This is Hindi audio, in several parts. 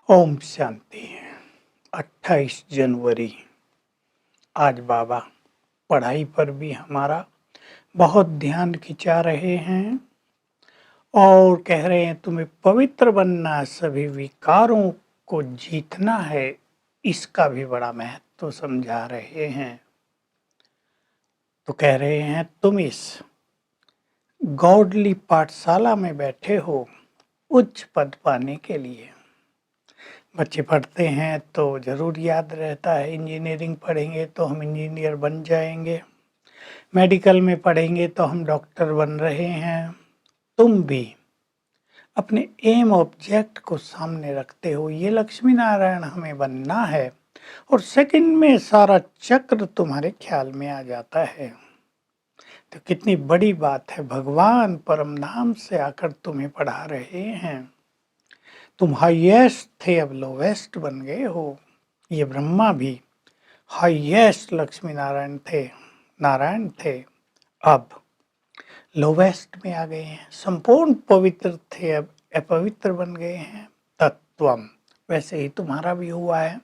ओम शांति। 28 जनवरी। आज बाबा पढ़ाई पर भी हमारा बहुत ध्यान खिंचा रहे हैं और कह रहे हैं तुम्हें पवित्र बनना, सभी विकारों को जीतना है। इसका भी बड़ा महत्व समझा रहे हैं। तो कह रहे हैं तुम इस गॉडली पाठशाला में बैठे हो उच्च पद पाने के लिए। बच्चे पढ़ते हैं तो ज़रूर याद रहता है। इंजीनियरिंग पढ़ेंगे तो हम इंजीनियर बन जाएंगे, मेडिकल में पढ़ेंगे तो हम डॉक्टर बन रहे हैं। तुम भी अपने एम ऑब्जेक्ट को सामने रखते हो, ये लक्ष्मी नारायण हमें बनना है, और सेकंड में सारा चक्र तुम्हारे ख्याल में आ जाता है। तो कितनी बड़ी बात है, भगवान परम धाम से आकर तुम्हें पढ़ा रहे हैं। तुम हाईएस्ट थे, अब लोवेस्ट बन गए हो। ये ब्रह्मा भी हाईएस्ट लक्ष्मी नारायण थे, अब लोवेस्ट में आ गए हैं। संपूर्ण पवित्र थे, अब अपवित्र बन गए हैं। तत्वम, वैसे ही तुम्हारा भी हुआ है।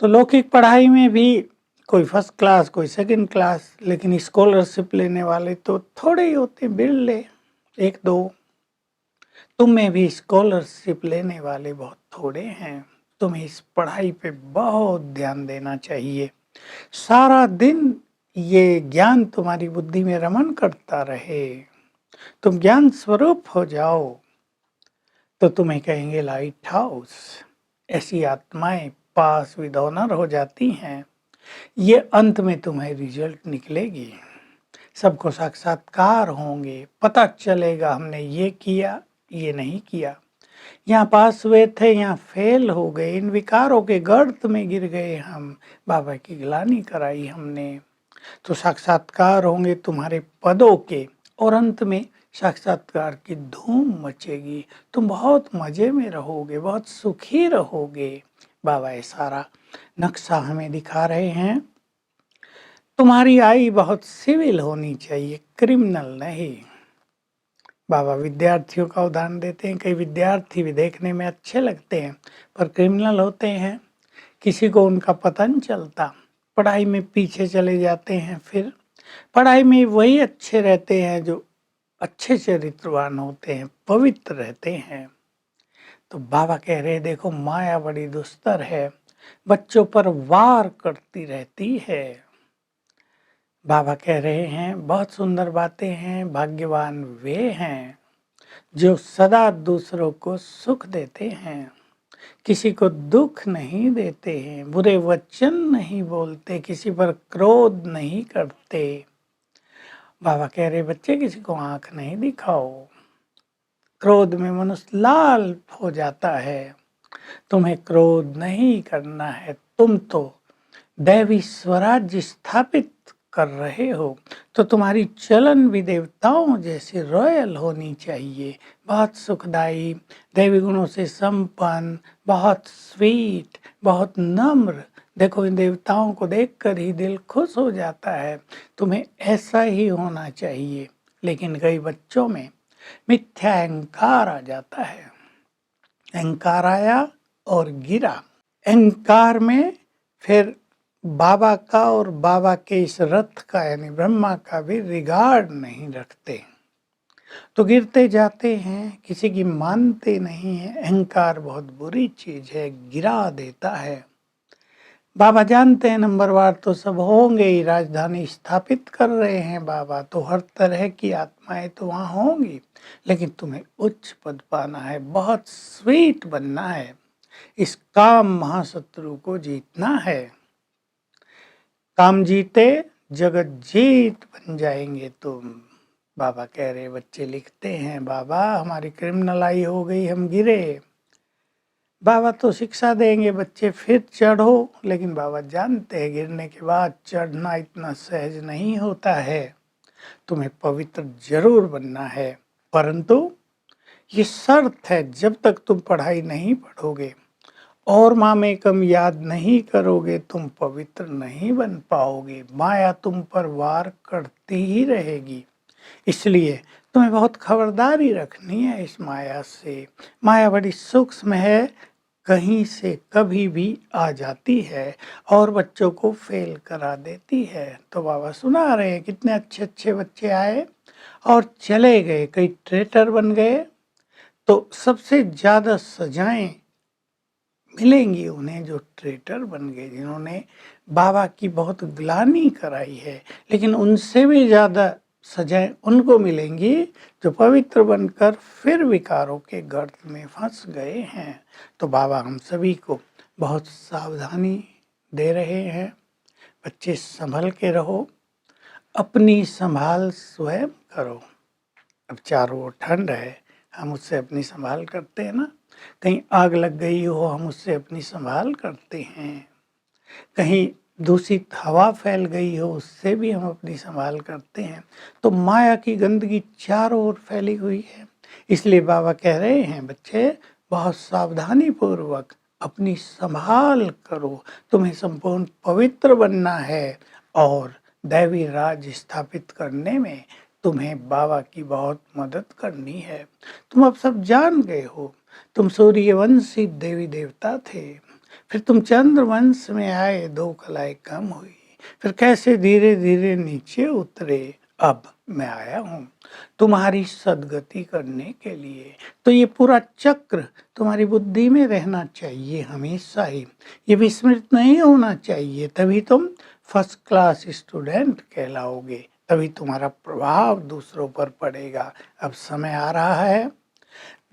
तो लौकिक पढ़ाई में भी कोई फर्स्ट क्लास, कोई सेकंड क्लास, लेकिन स्कॉलरशिप लेने वाले तो थोड़े ही होते, बिरले, एक दो। तुम में भी स्कॉलरशिप लेने वाले बहुत थोड़े हैं। तुम्हें इस पढ़ाई पे बहुत ध्यान देना चाहिए। सारा दिन ये ज्ञान तुम्हारी बुद्धि में रमन करता रहे, तुम ज्ञान स्वरूप हो जाओ, तो तुम्हें कहेंगे लाइट हाउस। ऐसी आत्माएं पास विद ऑनर हो जाती हैं। ये अंत में तुम्हें रिजल्ट निकलेगी, सबको साक्षात्कार होंगे, पता चलेगा हमने ये किया, ये नहीं किया, यहाँ पास हुए थे, यहाँ फेल हो गए, इन विकारों के गर्त में गिर गए हम, बाबा की ग्लानि कराई हमने। तो साक्षात्कार होंगे तुम्हारे पदों के, और अंत में साक्षात्कार की धूम मचेगी। तुम बहुत मजे में रहोगे, बहुत सुखी रहोगे। बाबा ये सारा नक्शा हमें दिखा रहे हैं। तुम्हारी आई बहुत सिविल होनी चाहिए, क्रिमिनल नहीं। बाबा विद्यार्थियों का उदाहरण देते हैं। कई विद्यार्थी भी देखने में अच्छे लगते हैं पर क्रिमिनल होते हैं, किसी को उनका पता नहीं चलता, पढ़ाई में पीछे चले जाते हैं। फिर पढ़ाई में वही अच्छे रहते हैं जो अच्छे चरित्रवान होते हैं, पवित्र रहते हैं। तो बाबा कह रहे देखो माया बड़ी दुस्तर है, बच्चों पर वार करती रहती है। बाबा कह रहे हैं बहुत सुंदर बातें हैं। भाग्यवान वे हैं जो सदा दूसरों को सुख देते हैं, किसी को दुख नहीं देते हैं, बुरे वचन नहीं बोलते, किसी पर क्रोध नहीं करते। बाबा कह रहे बच्चे किसी को आंख नहीं दिखाओ, क्रोध में मनुष्य लाल हो जाता है। तुम्हें क्रोध नहीं करना है, तुम तो दैवी स्वराज्य स्थापित कर रहे हो, तो तुम्हारी चलन भी देवताओं जैसे रॉयल होनी चाहिए, बहुत सुखदायी, दैवी गुणों से संपन्न, बहुत स्वीट, बहुत नम्र। देखो इन देवताओं को देखकर ही दिल खुश हो जाता है। तुम्हें ऐसा ही होना चाहिए। लेकिन कई बच्चों में मिथ्या अहंकार आ जाता है। अहंकार आया और गिरा। अहंकार में फिर बाबा का और बाबा के इस रथ का यानी ब्रह्मा का भी रिगार्ड नहीं रखते, तो गिरते जाते हैं, किसी की मानते नहीं है। अहंकार बहुत बुरी चीज है, गिरा देता है। बाबा जानते हैं नंबरवार तो सब होंगे ही, राजधानी स्थापित कर रहे हैं बाबा, तो हर तरह की आत्माएं तो वहाँ होंगी। लेकिन तुम्हें उच्च पद पाना है, बहुत स्वीट बनना है, इस काम महाशत्रु को जीतना है। काम जीते जगत जीत बन जाएंगे तुम। बाबा कह रहे बच्चे लिखते हैं बाबा हमारी क्रिमिनल आई हो गई, हम गिरे। बाबा तो शिक्षा देंगे बच्चे फिर चढ़ो, लेकिन बाबा जानते हैं गिरने के बाद चढ़ना इतना सहज नहीं होता है। तुम्हें पवित्र जरूर बनना है, परंतु ये शर्त है जब तक तुम पढ़ाई नहीं पढ़ोगे और मामेकम याद नहीं करोगे, तुम पवित्र नहीं बन पाओगे। माया तुम पर वार करती ही रहेगी। इसलिए तुम्हें बहुत खबरदारी रखनी है इस माया से। माया बड़ी सूक्ष्म है, कहीं से कभी भी आ जाती है और बच्चों को फेल करा देती है। तो बाबा सुना रहे हैं कितने अच्छे अच्छे बच्चे आए और चले गए, कई ट्रेटर बन गए। तो सबसे ज़्यादा सजाएं मिलेंगी उन्हें जो ट्रेटर बन गए, जिन्होंने बाबा की बहुत ग्लानि कराई है। लेकिन उनसे भी ज़्यादा सजाएं उनको मिलेंगी जो पवित्र बनकर फिर विकारों के गर्त में फंस गए हैं। तो बाबा हम सभी को बहुत सावधानी दे रहे हैं, बच्चे संभल के रहो, अपनी संभाल स्वयं करो। अब चारों ओर ठंड है, हम उससे अपनी संभाल करते हैं ना। कहीं आग लग गई हो, हम उससे अपनी संभाल करते हैं। कहीं दूषित हवा फैल गई हो, उससे भी हम अपनी संभाल करते हैं। तो माया की गंदगी चारों ओर फैली हुई है। इसलिए बाबा कह रहे हैं बच्चे बहुत सावधानी पूर्वक अपनी संभाल करो। तुम्हें संपूर्ण पवित्र बनना है और दैवी राज स्थापित करने में तुम्हें बाबा की बहुत मदद करनी है। तुम अब सब जान गए हो, तुम सूर्यवंशी देवी देवता थे, फिर तुम चंद्र वंश में आए, 2 कलाएं कम हुई, फिर कैसे धीरे धीरे नीचे उतरे। अब मैं आया हूँ तुम्हारी सदगति करने के लिए। तो ये पूरा चक्र तुम्हारी बुद्धि में रहना चाहिए हमेशा ही, ये विस्मृत नहीं होना चाहिए। तभी तुम फर्स्ट क्लास स्टूडेंट कहलाओगे, तभी तुम्हारा प्रभाव दूसरों पर पड़ेगा। अब समय आ रहा है।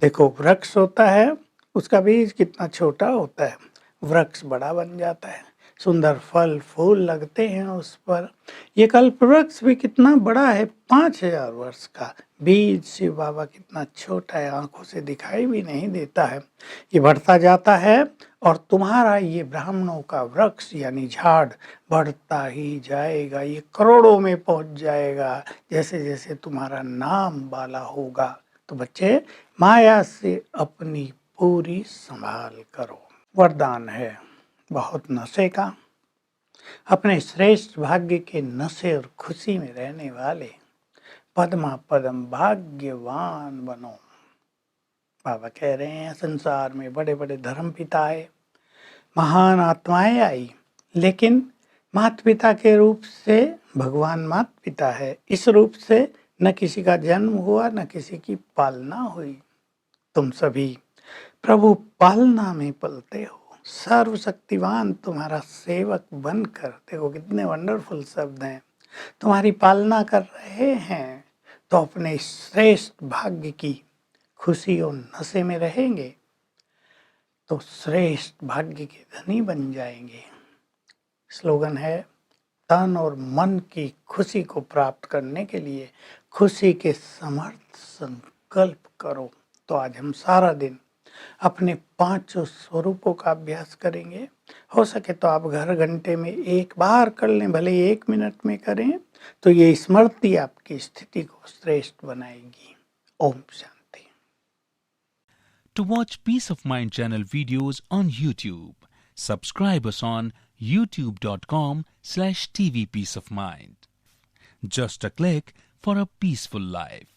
देखो वृक्ष होता है, उसका बीज कितना छोटा होता है, वृक्ष बड़ा बन जाता है, सुंदर फल फूल लगते हैं उस पर। ये कल्प वृक्ष भी कितना बड़ा है, 5000 वर्ष का। बीज शिव बाबा कितना छोटा है, आंखों से दिखाई भी नहीं देता है। ये बढ़ता जाता है और तुम्हारा ये ब्राह्मणों का वृक्ष यानी झाड़ बढ़ता ही जाएगा, ये करोड़ों में पहुंच जाएगा जैसे जैसे तुम्हारा नाम वाला होगा। तो बच्चे माया से अपनी पूरी संभाल करो। वरदान है बहुत नशे का, अपने श्रेष्ठ भाग्य के नशे और खुशी में रहने वाले पद्मा पदम भाग्यवान बनो। बाबा कह रहे हैं संसार में बड़े बड़े धर्म पिता आए, महान आत्माएं आई, लेकिन माता पिता के रूप से भगवान माता पिता है। इस रूप से न किसी का जन्म हुआ, न किसी की पालना हुई। तुम सभी प्रभु पालना में पलते हो, सर्वशक्तिवान तुम्हारा सेवक बनकर, देखो कितने वंडरफुल शब्द हैं, तुम्हारी पालना कर रहे हैं। तो अपने श्रेष्ठ भाग्य की खुशी और नशे में रहेंगे तो श्रेष्ठ भाग्य के धनी बन जाएंगे। स्लोगन है तन और मन की खुशी को प्राप्त करने के लिए खुशी के समर्थ संकल्प करो। तो आज हम सारा दिन अपने 5 स्वरूपों का अभ्यास करेंगे। हो सके तो आप घर घंटे में एक बार कर लें, भले 1 मिनट में करें, तो ये स्मृति आपकी स्थिति को श्रेष्ठ बनाएगी। Om Shanti. To watch Peace of Mind channel videos on YouTube, subscribe us on youtube.com/tvpeaceofmind. Just a click for a peaceful life.